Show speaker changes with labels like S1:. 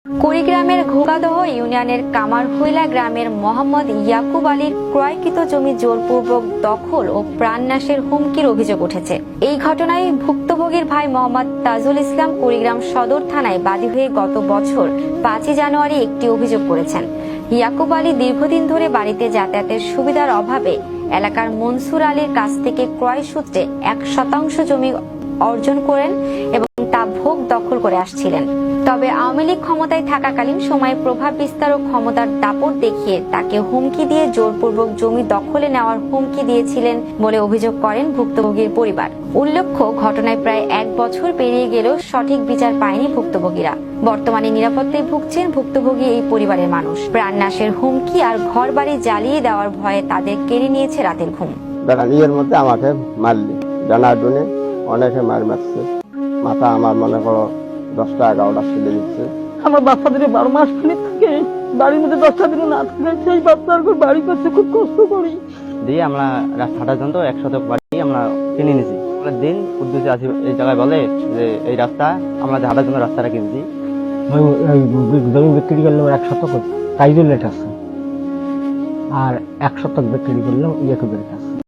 S1: কুড়িগ্রামের ঘোগাদহ ইউনিয়নের কামারহুইলা গ্রামের মোহাম্মদ ইয়াকুব আলীর ক্রয়কৃত জমি জোরপূর্বক দখল ও প্রাণনাশের হুমকির অভিযোগ উঠেছে। এই ঘটনায় ভুক্তভোগীর ভাই মোহাম্মদ তাজুল ইসলাম কুড়িগ্রাম সদর থানায় বাদী হয়ে গত বছর ৫ জানুয়ারি একটি অভিযোগ করেছেন। ইয়াকুব আলী দীর্ঘদিন ধরে বাড়িতে যাতায়াতের সুবিধার অভাবে এলাকার মনসুর আলীর কাছ থেকে ক্রয় সূত্রে ১% জমি অর্জন করেন এবং তা ভোগ দখল করে আসছিলেন। তবে আওয়ামী লীগ ক্ষমতায় থাকাকালীন সময়ে প্রভাব বিস্তার ও ক্ষমতার দাপট দেখিয়ে তাকে হুমকি দিয়ে জোরপূর্বক জমি দখলে নেওয়ার হুমকি দিয়েছিলেন বলে অভিযোগ করেন ভুক্তভোগীর পরিবার। উল্লেখ্য, ঘটনায় প্রায় ১ বছর পেরিয়ে গেলেও সঠিক বিচার পায়নি ভুক্তভোগীরা। বর্তমানে নিরাপত্তায় ভুগছেন ভুক্তভোগী এই পরিবারের মানুষ। প্রাণনাশের হুমকি আর ঘরবাড়ি জ্বালিয়ে দেওয়ার ভয়ে তাদের কেড়ে নিয়েছে রাতের ঘুম।
S2: এর মধ্যে আমাকে মারলি ডানা ডুনে অনেকে মারছে, মাথা আমার মনে করো 10টা 11টা ছিলে দিচ্ছে।
S3: আমার বাচ্চাদের 12 মাস খালি থাকে বাড়ির মধ্যে, 10টা দিনও না থাকে, সেই বাচ্চার বাড়ি করতে খুব কষ্ট করি।
S4: দিয়ে আমরা রাস্তাটার জন্য 1 শতক বাড়ি আমরা কিনে নিয়েছি। দিন উদ্দেশ্যে আছি এই জায়গায় বলে যে এই রাস্তা আমরা হাঁটার জন্য রাস্তাটা কিনছি।
S3: জমি বিক্রি করলাম 1 শতক তাইজুল লেট আছে, আর 1 শতক বিক্রি করলাম ইয়াকুবের কাছে।